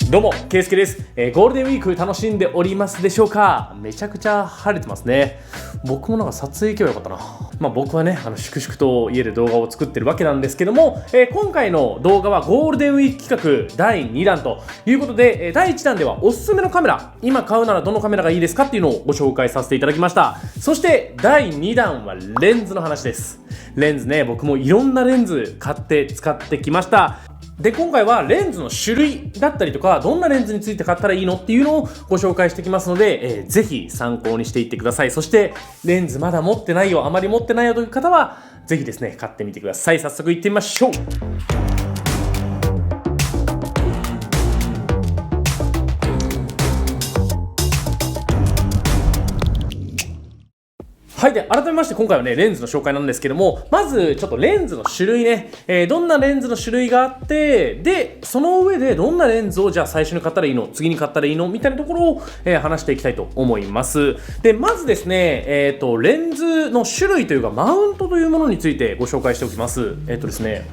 どうも、ケイスケです。ゴールデンウィーク楽しんでおりますでしょうか？めちゃくちゃ晴れてますね。僕もなんか撮影行けばよかったな。僕はね、粛々と家で動画を作ってるわけなんですけども、今回の動画はゴールデンウィーク企画第2弾ということで、第1弾ではおすすめのカメラ、今買うならどのカメラがいいですかっていうのをご紹介させていただきました。そして第2弾はレンズの話です。レンズね、僕もいろんなレンズ買って使ってきました。で、今回はレンズの種類だったりとか、どんなレンズについて買ったらいいのっていうのをご紹介してきますので、ぜひ参考にしていってください。そして、レンズまだ持ってないよ、あまり持ってないよという方は、ぜひですね、買ってみてください。早速行ってみましょう。はい。で、改めまして今回はね、レンズの紹介なんですけども、まずちょっとレンズの種類ね、どんなレンズの種類があって、で、その上でどんなレンズをじゃあ最初に買ったらいいの、次に買ったらいいのみたいなところを、話していきたいと思います。で、まずですね、レンズの種類というか、マウントというものについてご紹介しておきます。ですね、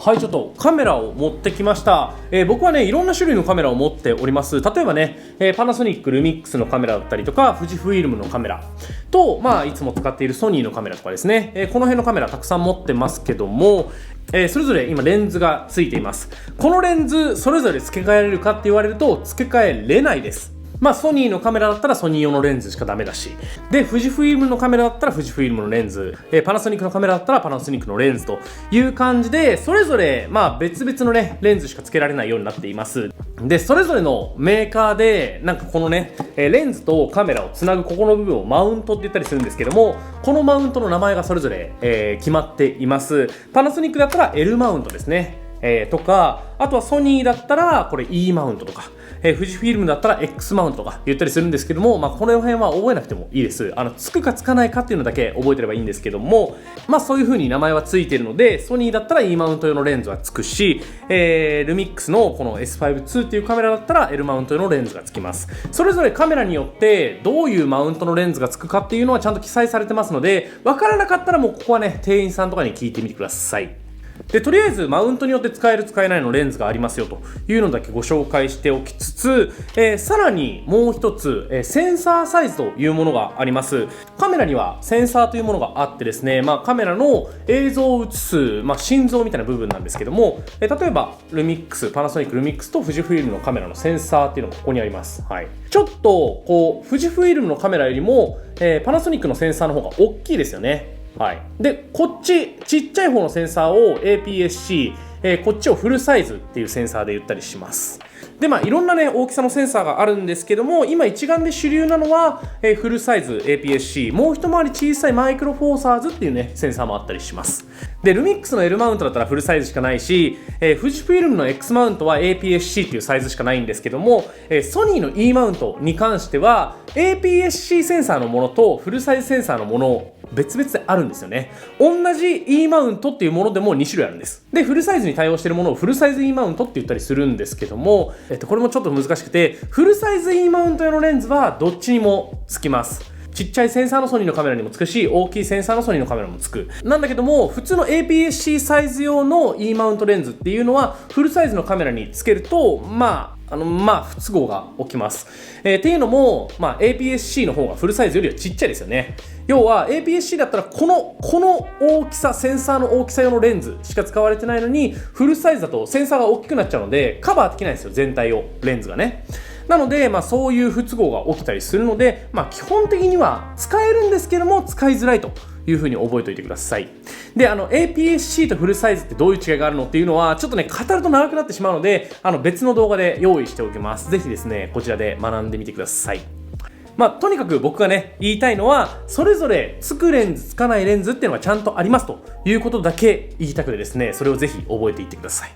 はい、ちょっとカメラを持ってきました。僕はね、いろんな種類のカメラを持っております。例えばね、パナソニック、ルミックスのカメラだったりとか、富士フイルムのカメラと、いつも使っているソニーのカメラとかですね、この辺のカメラたくさん持ってますけども、それぞれ今レンズがついています。このレンズ、それぞれ付け替えられるかって言われると、付け替えれないです。ソニーのカメラだったらソニー用のレンズしかダメだし、で、富士フイルムのカメラだったら富士フイルムのレンズ、パナソニックのカメラだったらパナソニックのレンズという感じで、それぞれ、別々のね、レンズしか付けられないようになっています。で、それぞれのメーカーで、このね、レンズとカメラをつなぐここの部分をマウントって言ったりするんですけども、このマウントの名前がそれぞれ、決まっています。パナソニックだったら L マウントですね。とか、あとはソニーだったらこれ E マウントとか、富士フィルムだったら X マウントとか言ったりするんですけども、この辺は覚えなくてもいいです。つくかつかないかっていうのだけ覚えてればいいんですけども、そういう風に名前はついているので、ソニーだったら E マウント用のレンズはつくし、ルミックスのこの S5-2 っていうカメラだったら L マウント用のレンズがつきます。それぞれカメラによってどういうマウントのレンズがつくかっていうのはちゃんと記載されてますので、わからなかったらもうここはね、店員さんとかに聞いてみてください。で、とりあえずマウントによって使える使えないのレンズがありますよというのだけご紹介しておきつつ、さらにもう一つ、センサーサイズというものがあります。カメラにはセンサーというものがあってですね、カメラの映像を映す、心臓みたいな部分なんですけども、例えばルミックス、パナソニックルミックスと富士フイルムのカメラのセンサーっていうのがここにあります。はい。ちょっと富士フイルムのカメラよりも、パナソニックのセンサーの方が大きいですよね。はい、で、こっちちっちゃい方のセンサーを APS-C、こっちをフルサイズっていうセンサーで言ったりします。で、いろんなね、大きさのセンサーがあるんですけども、今一眼で主流なのは、フルサイズ APS-C、もう一回り小さいマイクロフォーサーズっていうね、センサーもあったりします。で、ルミックスの L マウントだったらフルサイズしかないし、富士フイルムの X マウントは APS-C っていうサイズしかないんですけども、ソニーの E マウントに関しては APS-C センサーのものとフルサイズセンサーのもの別々であるんですよね。同じ E マウントっていうものでも2種類あるんです。で、フルサイズに対応しているものをフルサイズ E マウントって言ったりするんですけども、これもちょっと難しくて、フルサイズ E マウント用のレンズはどっちにもつきます。ちっちゃいセンサーのソニーのカメラにもつくし、大きいセンサーのソニーのカメラもつく。なんだけども、普通の APS-C サイズ用の E マウントレンズっていうのは、フルサイズのカメラにつけると、不都合が起きます。っていうのも、APS-C の方がフルサイズよりはちっちゃいですよね。要は APS-C だったらこの大きさ、センサーの大きさ用のレンズしか使われてないのに、フルサイズだとセンサーが大きくなっちゃうので、カバーできないんですよ、全体を、レンズがね。なので、そういう不都合が起きたりするので、基本的には使えるんですけども、使いづらいという風に覚えておいてください。で、APS-C とフルサイズってどういう違いがあるのっていうのは、ちょっとね、語ると長くなってしまうので、別の動画で用意しておきます。ぜひですね、こちらで学んでみてください。とにかく僕がね、言いたいのは、それぞれつくレンズ、つかないレンズっていうのがちゃんとありますということだけ言いたくてですね、それをぜひ覚えていってください。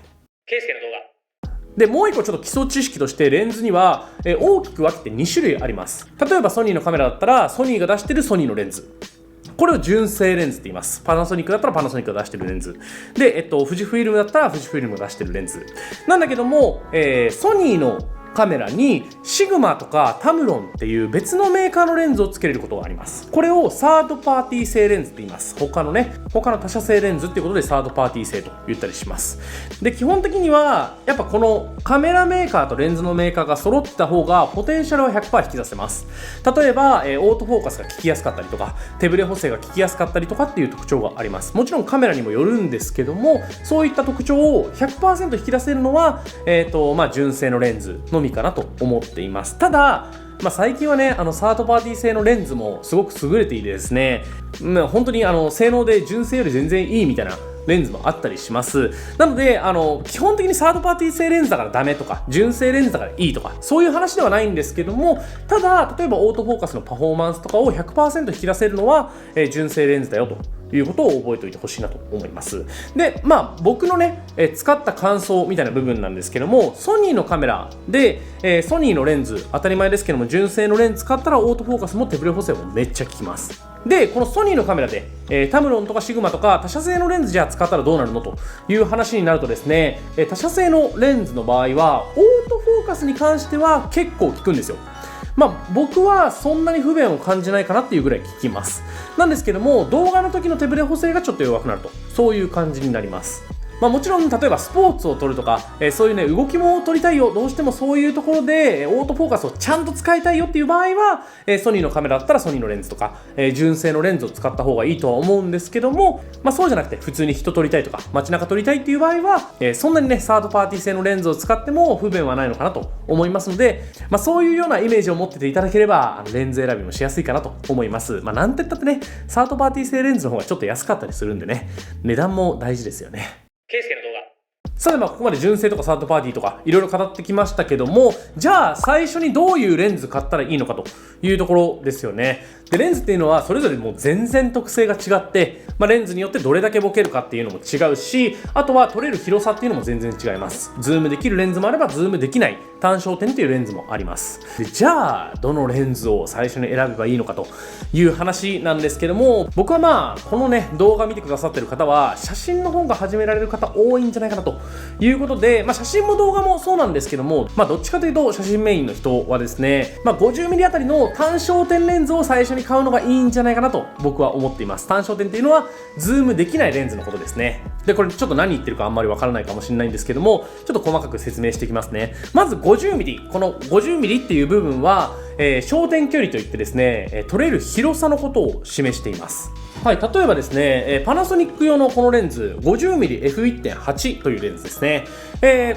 ケイスケの動画。で、もう一個ちょっと基礎知識としてレンズには、大きく分けて2種類あります。例えばソニーのカメラだったら、ソニーが出してるソニーのレンズ。これを純正レンズって言います。パナソニックだったらパナソニックが出してるレンズ。で、富士フイルムだったら富士フイルムが出してるレンズ。なんだけども、ソニーのカメラにシグマとかタムロンっていう別のメーカーのレンズをつけれることがあります。これをサードパーティー製レンズって言います。他の他社製レンズっていうことでサードパーティー製と言ったりします。で、基本的にはやっぱこのカメラメーカーとレンズのメーカーが揃ってた方がポテンシャルは 100% 引き出せます。例えば、オートフォーカスが効きやすかったりとか、手ブレ補正が効きやすかったりとかっていう特徴があります。もちろんカメラにもよるんですけども、そういった特徴を 100% 引き出せるのは、純正のレンズのみかなと思っています。ただ、最近はね、サードパーティー製のレンズもすごく優れていてですね、本当に性能で純正より全然いいみたいなレンズもあったりします。なので、基本的にサードパーティー製レンズだからダメとか、純正レンズだからいいとか、そういう話ではないんですけども、ただ、例えばオートフォーカスのパフォーマンスとかを 100% 引き出せるのは、純正レンズだよということを覚えておいてほしいなと思います。で、僕のね、使った感想みたいな部分なんですけども、ソニーのカメラで、ソニーのレンズ、当たり前ですけども、純正のレンズ使ったらオートフォーカスも手ブレ補正もめっちゃ効きます。で、このソニーのカメラで、タムロンとかシグマとか他社製のレンズじゃあ使ったらどうなるのという話になるとですね、他社製のレンズの場合はオートフォーカスに関しては結構効くんですよ。僕はそんなに不便を感じないかなっていうぐらい効きます。なんですけども、動画の時の手ブレ補正がちょっと弱くなると、そういう感じになります。もちろん例えばスポーツを撮るとか、そういうね動きも撮りたいよ、どうしてもそういうところでオートフォーカスをちゃんと使いたいよっていう場合は、ソニーのカメラだったらソニーのレンズとか、純正のレンズを使った方がいいとは思うんですけども、そうじゃなくて普通に人撮りたいとか街中撮りたいっていう場合は、そんなにねサードパーティー製のレンズを使っても不便はないのかなと思いますので、そういうようなイメージを持ってていただければレンズ選びもしやすいかなと思います。なんて言ったってね、サードパーティー製レンズの方がちょっと安かったりするんでね、値段も大事ですよね。ケイスケの動画。さて、ここまで純正とかサードパーティーとかいろいろ語ってきましたけども、じゃあ最初にどういうレンズ買ったらいいのかというところですよね。で、レンズっていうのはそれぞれもう全然特性が違って、レンズによってどれだけボケるかっていうのも違うし、あとは撮れる広さっていうのも全然違います。ズームできるレンズもあればズームできない単焦点というレンズもあります。で、じゃあどのレンズを最初に選べばいいのかという話なんですけども、僕はこのね動画見てくださってる方は写真の方が始められる方多いんじゃないかなということで、写真も動画もそうなんですけども、どっちかというと写真メインの人はですね、50mm あたりの単焦点レンズを最初に買うのがいいんじゃないかなと僕は思っています。単焦点っていうのはズームできないレンズのことですね。で、これちょっと何言ってるかあんまりわからないかもしれないんですけども、ちょっと細かく説明していきますね。まず 50mm、 この 50mm っていう部分は、焦点距離といってですね、撮れる広さのことを示しています。はい、例えばですね、パナソニック用のこのレンズ 50mmF1.8 というレンズですね。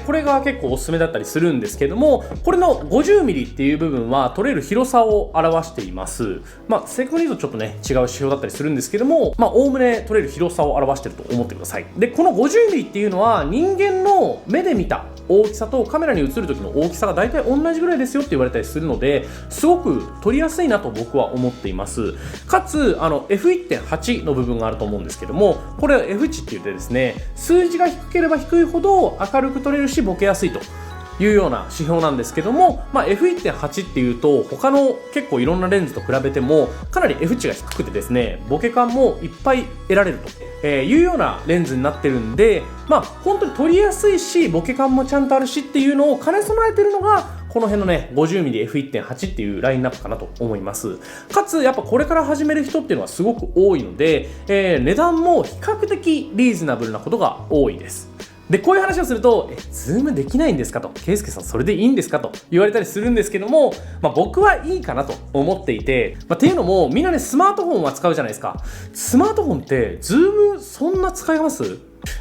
これが結構おすすめだったりするんですけども、これの 50mm っていう部分は撮れる広さを表しています。正確に言うとちょっとね違う指標だったりするんですけども、おおむね撮れる広さを表していると思ってください。で、この 50mm っていうのは人間の目で見た大きさとカメラに映る時の大きさが大体同じぐらいですよって言われたりするので、すごく撮りやすいなと僕は思っています。かつF1.8 の部分があると思うんですけども、これは F 値って言ってですね、数字が低ければ低いほど明るく撮れるしボケやすいというような指標なんですけども、F1.8 っていうと他の結構いろんなレンズと比べてもかなり F 値が低くてですね、ボケ感もいっぱい得られるというようなレンズになってるんで、本当に撮りやすいしボケ感もちゃんとあるしっていうのを兼ね備えてるのがこの辺のね 50mmF1.8 っていうラインナップかなと思います。かつやっぱこれから始める人っていうのはすごく多いので、値段も比較的リーズナブルなことが多いです。で、こういう話をすると、ズームできないんですかと、ケイスケさんそれでいいんですかと言われたりするんですけども、僕はいいかなと思っていて、っていうのもみんなねスマートフォンは使うじゃないですか。スマートフォンってズームそんな使います？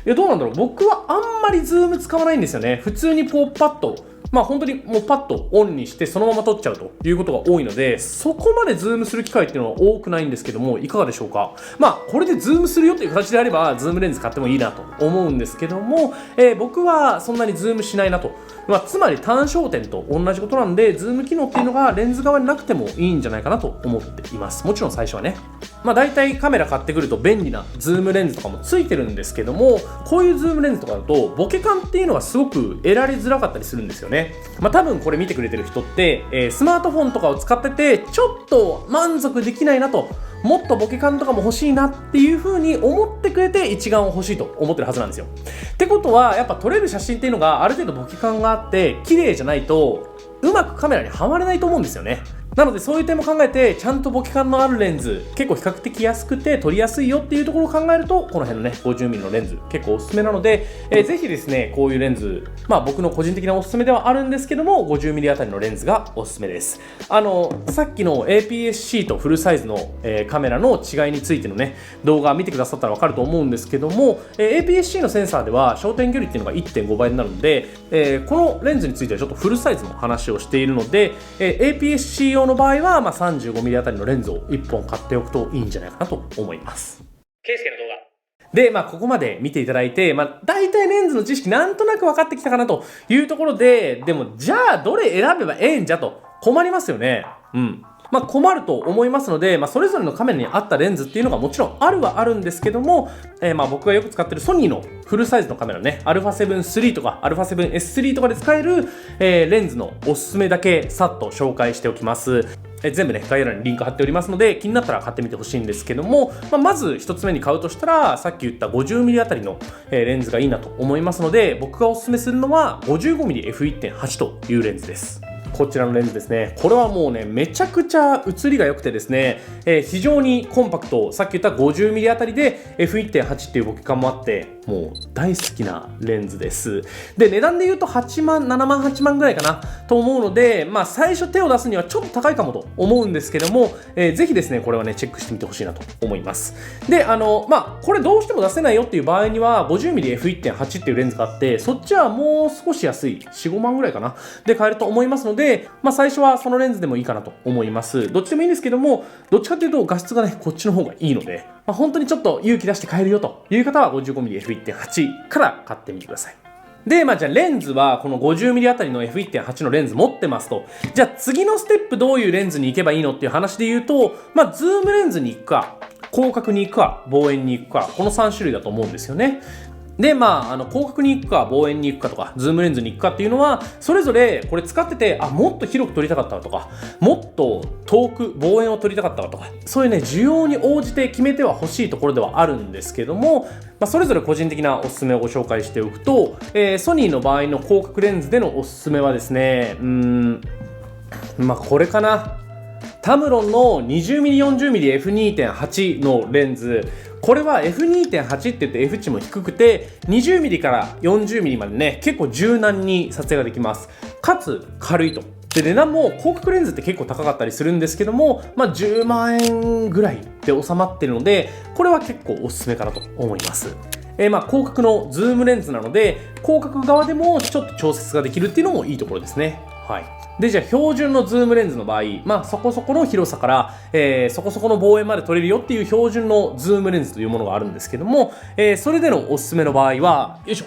どうなんだろう。僕はあんまりズーム使わないんですよね。普通にパッと本当にもうパッとオンにしてそのまま撮っちゃうということが多いので、そこまでズームする機会っていうのは多くないんですけども、いかがでしょうか。これでズームするよっていう形であればズームレンズ買ってもいいなと思うんですけども、僕はそんなにズームしないなと。つまり単焦点と同じことなんで、ズーム機能っていうのがレンズ側になくてもいいんじゃないかなと思っています。もちろん最初はね、大体カメラ買ってくると便利なズームレンズとかもついてるんですけども、こういうズームレンズとかだとボケ感っていうのはすごく得られづらかったりするんですよね。多分これ見てくれてる人って、スマートフォンとかを使っててちょっと満足できないなと、もっとボケ感とかも欲しいなっていう風に思ってくれて一眼を欲しいと思ってるはずなんですよ。ってことはやっぱ撮れる写真っていうのがある程度ボケ感があって綺麗じゃないとうまくカメラにはまれないと思うんですよね。なのでそういう点も考えてちゃんとボケ感のあるレンズ、結構比較的安くて撮りやすいよっていうところを考えるとこの辺のね 50mm のレンズ結構おすすめなので、ぜひですねこういうレンズ、僕の個人的なおすすめではあるんですけども 50mm あたりのレンズがおすすめです。さっきの APS-C とフルサイズの、カメラの違いについてのね動画見てくださったら分かると思うんですけども、APS-C のセンサーでは焦点距離っていうのが 1.5 倍になるので、このレンズについてはちょっとフルサイズの話をしているので、APS-C 用の場合は、35mm あたりのレンズを1本買っておくといいんじゃないかなと思います。ケイスケの動画で、ここまで見ていただいて、大体レンズの知識なんとなく分かってきたかなというところで、でもじゃあどれ選べばええんじゃと困りますよね。困ると思いますので、それぞれのカメラに合ったレンズっていうのがもちろんあるはあるんですけども、僕がよく使ってるソニーのフルサイズのカメラね、α7-3 とか α7S3 とかで使える、レンズのおすすめだけさっと紹介しておきます。全部ね概要欄にリンク貼っておりますので気になったら買ってみてほしいんですけども、まず1つ目に買うとしたらさっき言った 50mm あたりの、レンズがいいなと思いますので、僕がおすすめするのは 55mmF1.8 というレンズです。こちらのレンズですね。これはもうねめちゃくちゃ写りが良くてですね、非常にコンパクト、さっき言った 50mm あたりで F1.8 っていうボケ感もあってもう大好きなレンズです。で値段で言うと8万7万8万ぐらいかなと思うので、最初手を出すにはちょっと高いかもと思うんですけども、ぜひですねこれはねチェックしてみてほしいなと思います。でこれどうしても出せないよっていう場合には 50mmF1.8 っていうレンズがあって、そっちはもう少し安い 4,5 万ぐらいかなで買えると思いますので、最初はそのレンズでもいいかなと思います。どっちでもいいんですけども、どっちかというと画質がねこっちの方がいいので、本当にちょっと勇気出して買えるよという方は 55mmF1.8 から買ってみてください。で、じゃあレンズはこの 50mm あたりの F1.8 のレンズ持ってますと、じゃあ次のステップどういうレンズに行けばいいのっていう話で言うと、ズームレンズに行くか、広角に行くか、望遠に行くか、この3種類だと思うんですよね。で広角に行くか望遠に行くかとかズームレンズに行くかっていうのはそれぞれこれ使っててもっと広く撮りたかったとかもっと遠く望遠を撮りたかったとかそういうね需要に応じて決めては欲しいところではあるんですけども、それぞれ個人的なおすすめをご紹介しておくと、ソニーの場合の広角レンズでのおすすめはですねこれかな。タムロンの 20mm40mmF2.8 のレンズ、これは F2.8 って言って F 値も低くて 20mm から 40mm までね結構柔軟に撮影ができます。かつ軽いと。で値段も広角レンズって結構高かったりするんですけども、10万円ぐらいで収まってるのでこれは結構おすすめかなと思います。広角のズームレンズなので広角側でもちょっと調節ができるっていうのもいいところですね。でじゃあ標準のズームレンズの場合、そこそこの広さから、そこそこの望遠まで撮れるよっていう標準のズームレンズというものがあるんですけども、それでのおすすめの場合はよいしょ、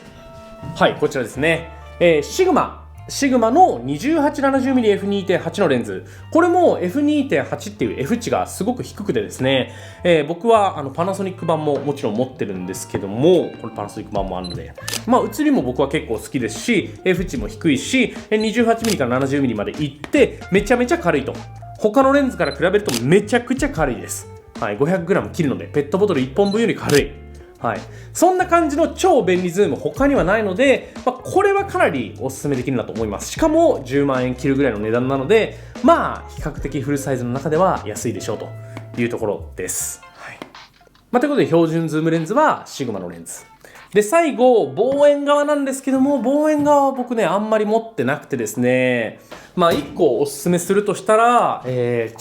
こちらですね、シグマの 2870mmF2.8 のレンズ、これも F2.8 っていう F 値がすごく低くてですね、僕はパナソニック版ももちろん持ってるんですけども、これパナソニック版もあるので写りも僕は結構好きですし F 値も低いし 28mm から 70mm までいってめちゃめちゃ軽いと。他のレンズから比べるとめちゃくちゃ軽いです。500g 切るのでペットボトル1本分より軽い。そんな感じの超便利ズーム他にはないので、これはかなりおすすめできるなと思います。しかも10万円切るぐらいの値段なので比較的フルサイズの中では安いでしょうというところです。ということで標準ズームレンズはシグマのレンズで、最後望遠側なんですけども、望遠側は僕ねあんまり持ってなくてですね、1個おすすめするとしたら、ち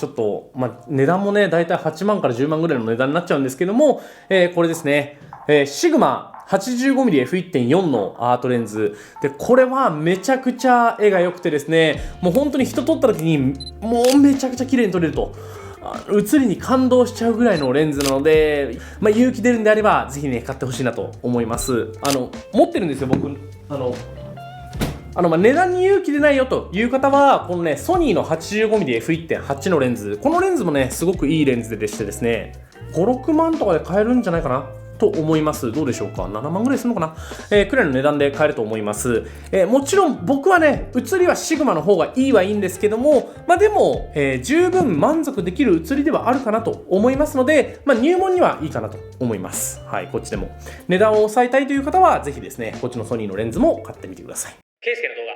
ょっと、値段もねだいたい8万から10万ぐらいの値段になっちゃうんですけども、これですね、シグマ 85mmF1.4 のアートレンズで、これはめちゃくちゃ絵が良くてですね、もう本当に人撮った時にもうめちゃくちゃ綺麗に撮れると、写りに感動しちゃうぐらいのレンズなので、勇気出るんであればぜひね買ってほしいなと思います。持ってるんですよ僕。値段に勇気出ないよという方はこのねソニーの 85mmF1.8 のレンズ、このレンズもねすごくいいレンズでしてですね、5、6万とかで買えるんじゃないかなと思います。どうでしょうか、7万ぐらいするのかな、くらいの値段で買えると思います。もちろん僕はね、写りはシグマの方がいいはいいんですけども、でも、十分満足できる写りではあるかなと思いますので、入門にはいいかなと思います。はい、こっちでも値段を抑えたいという方はぜひですね、こっちのソニーのレンズも買ってみてください。ケイスケの動画。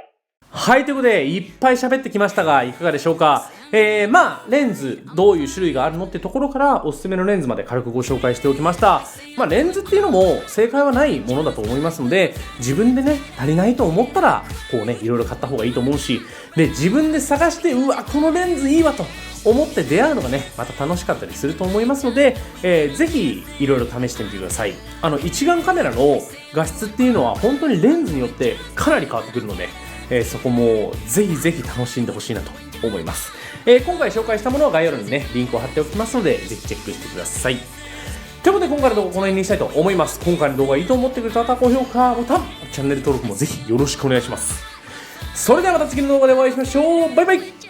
はい、ということでいっぱい喋ってきましたがいかがでしょうか。レンズどういう種類があるのってところからおすすめのレンズまで軽くご紹介しておきました。レンズっていうのも正解はないものだと思いますので、自分でね足りないと思ったらこうねいろいろ買った方がいいと思うし、で自分で探して、うわこのレンズいいわと思って出会うのがねまた楽しかったりすると思いますので、ぜひいろいろ試してみてください。一眼カメラの画質っていうのは本当にレンズによってかなり変わってくるので、そこもぜひぜひ楽しんでほしいなと思います。今回紹介したものは概要欄にねリンクを貼っておきますので、ぜひチェックしてください。ということで今回の動画この辺にしたいと思います。今回の動画いいと思ってくれた方は高評価ボタン、チャンネル登録もぜひよろしくお願いします。それではまた次の動画でお会いしましょう。バイバイ。